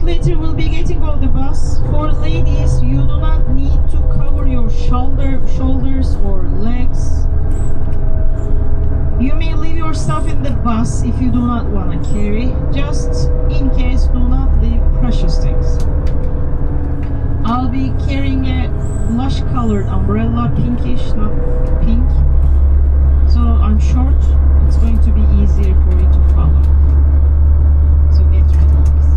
later we'll be getting off the bus. For ladies, you do not need to cover your shoulders or legs. You may leave your stuff in the bus if you do not want to carry. Just in case, do not leave precious things. I'll be carrying a blush colored umbrella, pinkish, not pink. So I'm short, it's going to be easier for you to follow. So get ready, please.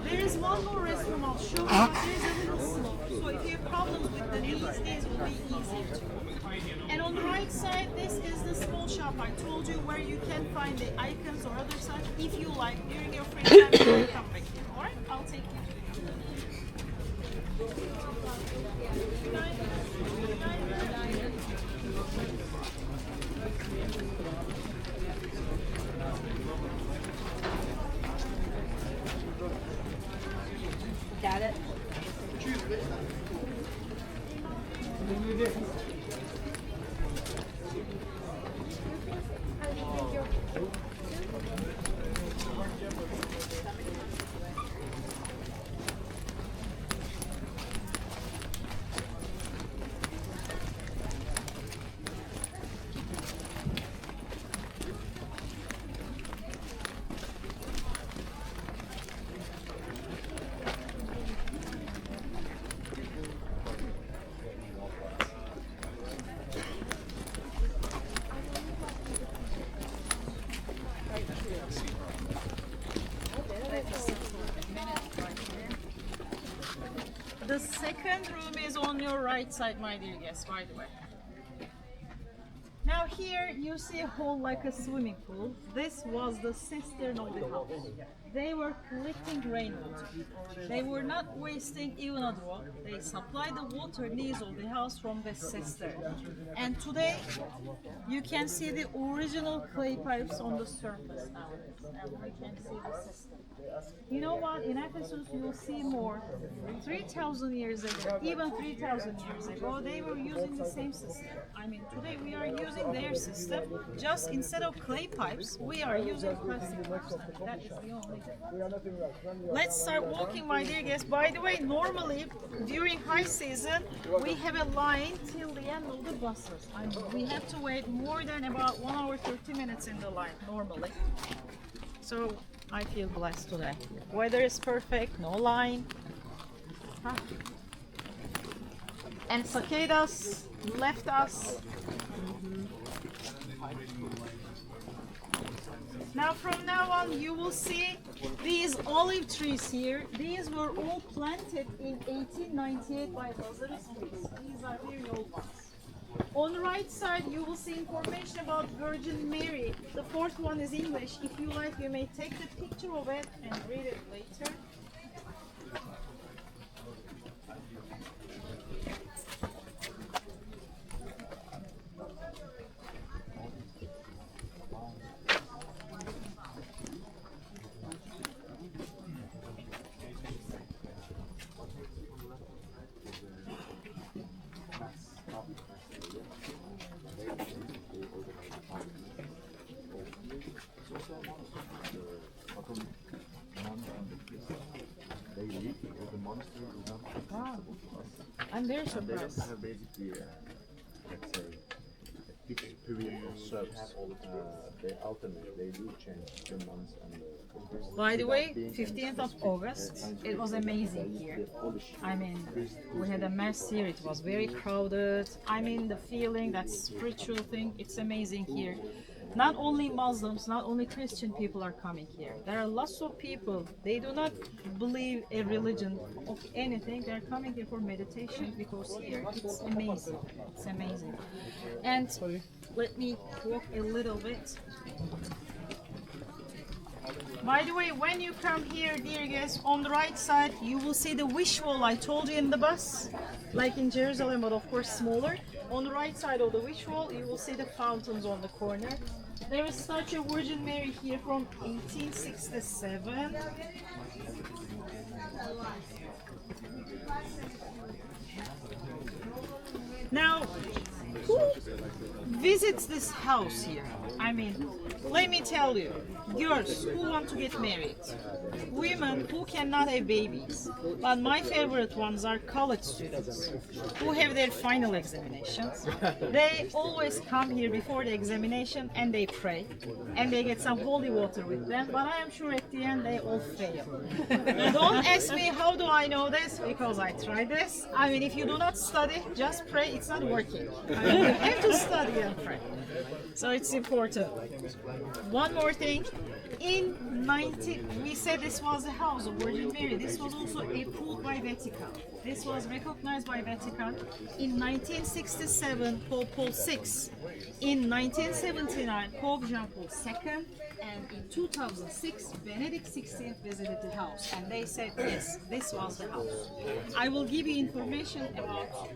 There is one more restroom I'll show you. There's a little slope, so if you have problems with the knees, these will be easier to go. And on the right side, this is the small shop I told you where you can find the icons or other stuff. If you like, during your free time, you can come back here. Alright, I'll take you to Got it? The second room is on your right side, my dear guests, by the way. Now here you see a hole like a swimming pool. This was the cistern of the house. They were collecting rainwater. They were not wasting even a drop. They supplied the water needs of the house from the cistern. And today you can see the original clay pipes on the surface nowadays. And we can see the cistern. You know what? In Ephesus you will see more. 3,000 years ago, even 3,000 years ago, they were using the same system. I mean, today we are using their system. Just instead of clay pipes, we are using plastic pipes. That is the only thing. Let's start walking, my dear guests. By the way, normally during high season, we have a line till the end of the buses. I mean, we have to wait more than about 1 hour 30 minutes in the line normally. So I feel blessed today. Weather is perfect, no line. Huh? And cicadas left us. Now from now on you will see these olive trees here. These were all planted in 1898 by Lazarus trees. These are very old ones. On the right side you will see information about Virgin Mary. The fourth one is English. If you like, you may take the picture of it and read it later. Wow. I'm very surprised. They have basically, let's say, They alternate, they do change the months and the. By the way, 15th of August, it was amazing here. I mean, we had a mass here, it was very crowded. I mean, the feeling, that spiritual thing, it's amazing here. Not only Muslims, not only Christian people are coming here. There are lots of people, they do not believe a religion of anything. They're coming here for meditation because here, it's amazing. It's amazing. And let me walk a little bit. By the way, when you come here, dear guests, on the right side, you will see the wish wall I told you in the bus, like in Jerusalem, but of course smaller. On the right side of the wish wall, you will see the fountains on the corner. There is such a Virgin Mary here from 1867. Now, who visits this house here? I mean, let me tell you, girls who want to get married, women who cannot have babies, but my favorite ones are college students who have their final examinations. They always come here before the examination and they pray and they get some holy water with them, but I am sure at the end they all fail. Don't ask me how do I know this, because I tried this. I mean, if you do not study, just pray, it's not working. I mean, you have to study and pray. So it's important. One more thing. We said this was the house of Virgin Mary. This was also approved by Vatican. This was recognized by Vatican. In 1967, Pope Paul VI. In 1979, Pope Jean Paul II. And in 2006, Benedict XVI visited the house. And they said, yes, this was the house. I will give you information about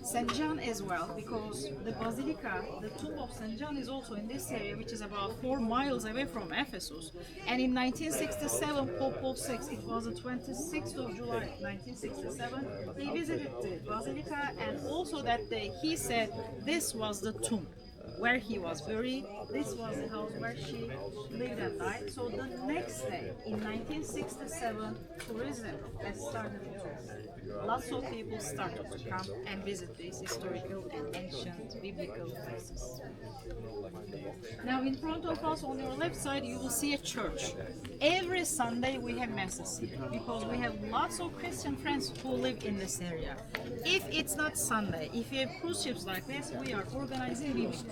St. John as well, because the Basilica, the tomb of St. John is also in this area, which is about 4 miles away from Ephesus. And in 1967, Pope Paul VI, it was the 26th of July 1967, he visited the Basilica, and also that day he said this was the tomb where he was buried. This was the house where she lived and died. So the next day, in 1967, tourism has started to grow. Lots of people started to come and visit these historical and ancient biblical places. Now in front of us on your left side you will see a church. Every Sunday we have masses here because we have lots of Christian friends who live in this area. If it's not Sunday, if you have cruise ships like this, we are organizing biblical.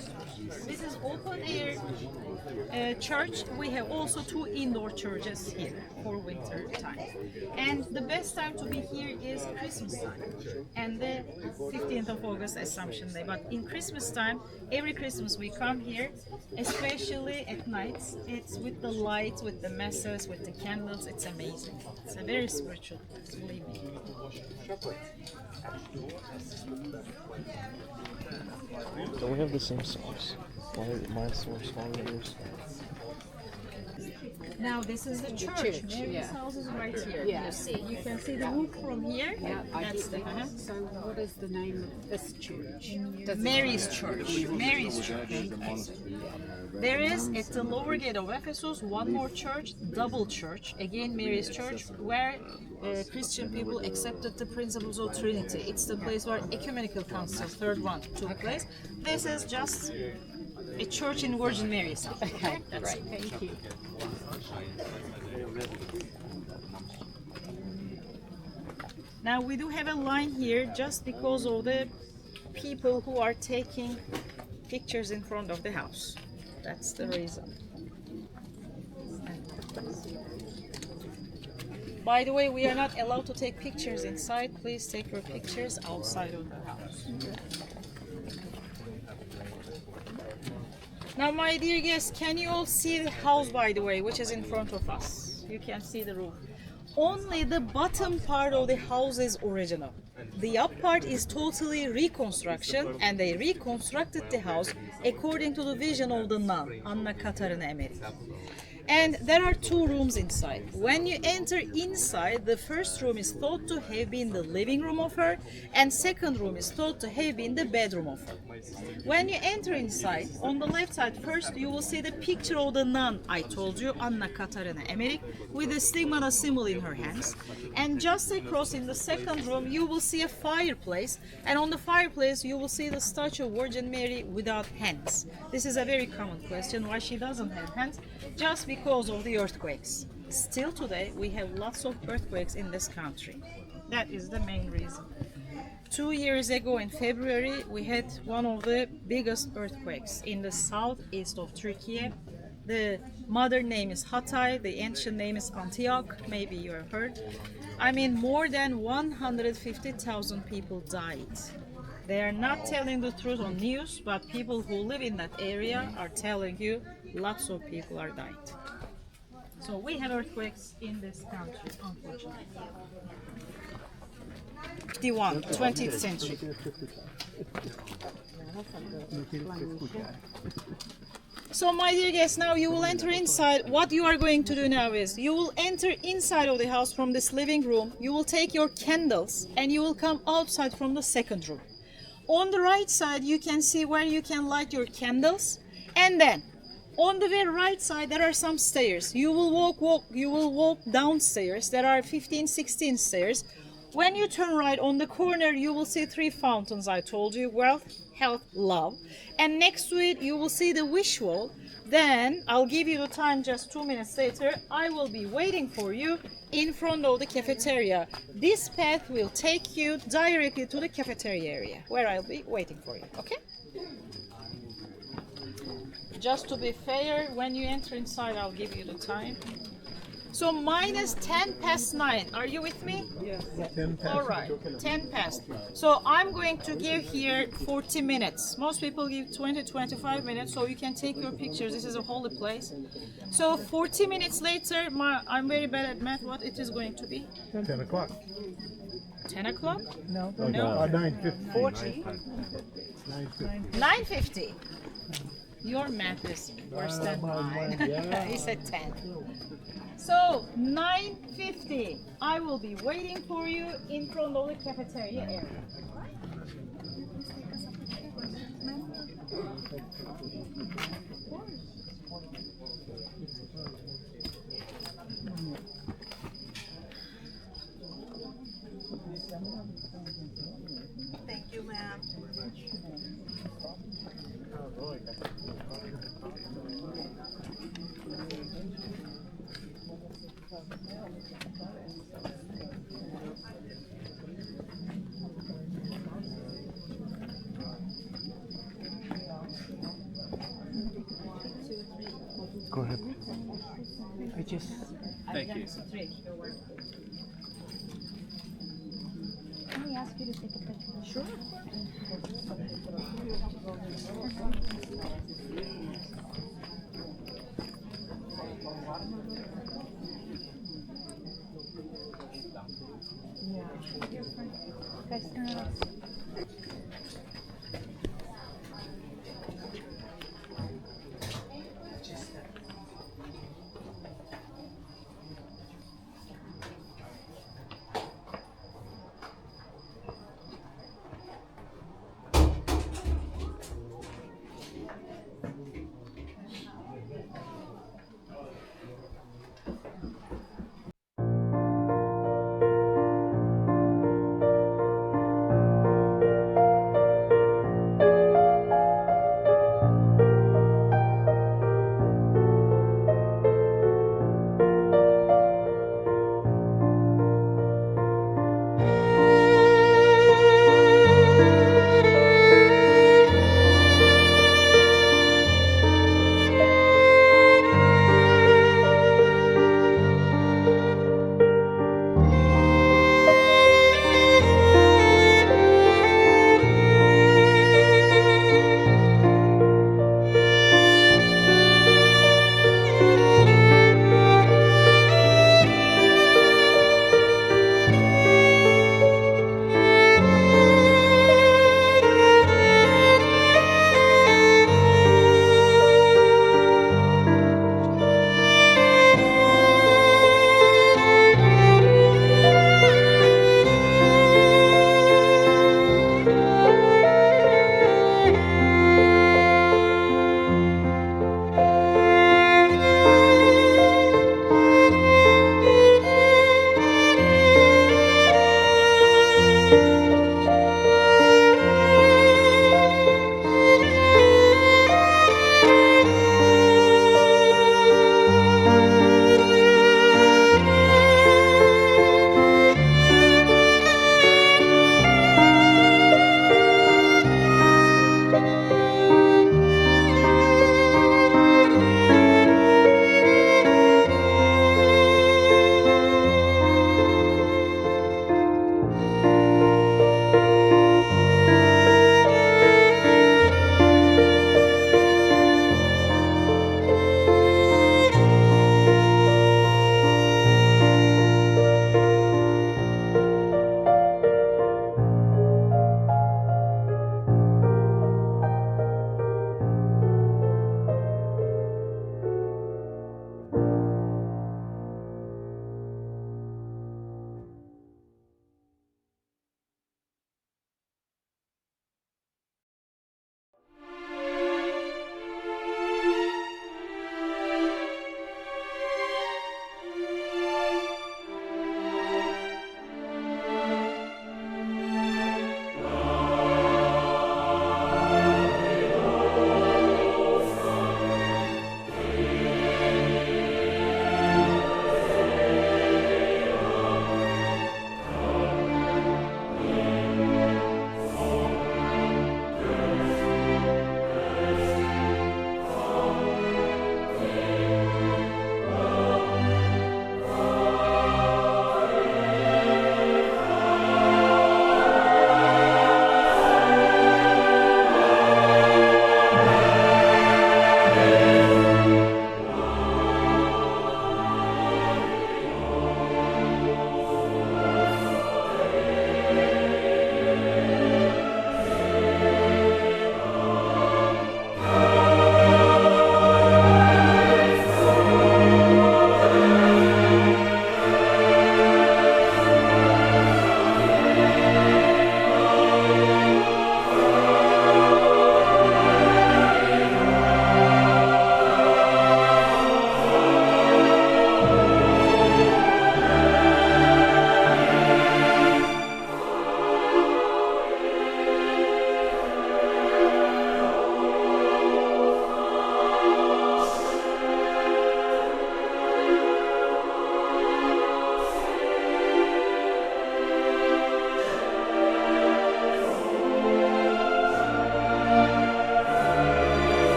This is open air church. We have also 2 indoor churches here for winter time. And the best time to be here is Christmas time and the 15th of August Assumption Day. But in Christmas time, every Christmas we come here, especially at nights. It's with the lights, with the masses, with the candles. It's amazing. It's a very spiritual place, believe me. Don't we have the same sauce? Why mine's so smaller than yours? Now this is the church. Mary's house is right here. Yeah. You can see the roof from here. Yeah, I That's get the that. So what is the name of this church? Mary's church. Mary's church. There is at the lower gate of Ephesus one more church, double church, again Mary's church, where Christian people accepted the principles of Trinity. It's the place where Ecumenical Council, third one, took place. This is just a church in Virgin Mary's house. Okay, That's great, it. thank you. Now we do have a line here just because of the people who are taking pictures in front of the house. That's the reason. By the way, we are not allowed to take pictures inside. Please take your pictures outside of the house. Now, my dear guests, can you all see the house, by the way, which is in front of us? You can see the roof. Only the bottom part of the house is original. The up part is totally reconstruction, and they reconstructed the house according to the vision of the nun, Anna Katarina Emmerich. And there are two rooms inside. When you enter inside, the first room is thought to have been the living room of her, and second room is thought to have been the bedroom of her. When you enter inside, on the left side first, you will see the picture of the nun I told you, Anna Katarina Emmerich, with a stigmata symbol in her hands. And just across in the second room, you will see a fireplace, and on the fireplace, you will see the statue of Virgin Mary without hands. This is a very common question, why she doesn't have hands, just because of the earthquakes. Still today, we have lots of earthquakes in this country. That is the main reason. 2 years ago in February, we had one of the biggest earthquakes in the southeast of Turkey. The modern name is Hatay, the ancient name is Antioch, maybe you have heard. I mean, more than 150,000 people died. They are not telling the truth on news, but people who live in that area are telling you lots of people are died. So we have earthquakes in this country, unfortunately. 51, 20th century. So my dear guests, now you will enter inside. What you are going to do now is you will enter inside of the house from this living room. You will take your candles and you will come outside from the second room. On the right side, you can see where you can light your candles, and then on the very right side there are some stairs. You will walk downstairs. There are 15, 16 stairs. When you turn right on the corner, you will see 3 fountains I told you, wealth, health, love. And next to it, you will see the wish wall. Then, I'll give you the time just 2 minutes later. I will be waiting for you in front of the cafeteria. This path will take you directly to the cafeteria area, where I'll be waiting for you, okay? Just to be fair, when you enter inside, I'll give you the time. So minus 10 past 9. Are you with me? Yes. 10 past. All right, 10 past. So I'm going to give here 40 minutes. Most people give 20, 25 minutes, so you can take your pictures. This is a holy place. So 40 minutes later, I'm very bad at math. What it is going to be? 10 o'clock. 10 o'clock? No. No. 9:50. 40. 9:50. 9:50. Your math is worse than mine. Yeah. He said 10. So 9:50. I will be waiting for you in front of the cafeteria area. Thank you, ma'am. Go ahead. Thank you. Can we ask you to take a picture? Sure. Guys, turn it off.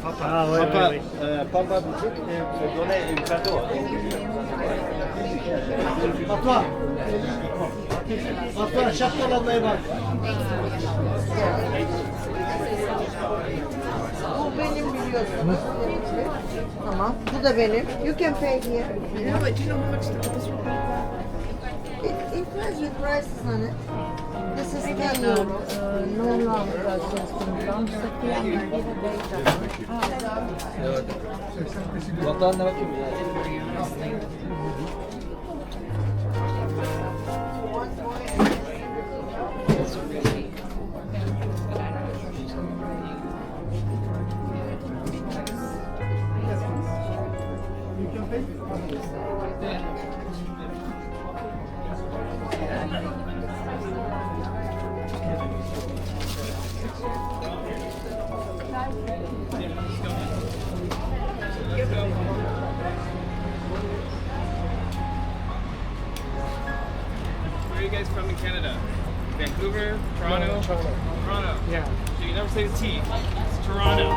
Papa donnait un cadeau. Papa. Papa, şapkalanmaya bak. Bu benim biliyorsunuz. Tamam. Bu da benim. You can pay here. Yeah, but do you know how much this would be? It has with prices on it. This is 10 euros. No longer Vatanına bakayım ya. Where are you guys from in Canada? Vancouver? Toronto? Toronto. Yeah. So you never say the T. It's Toronto.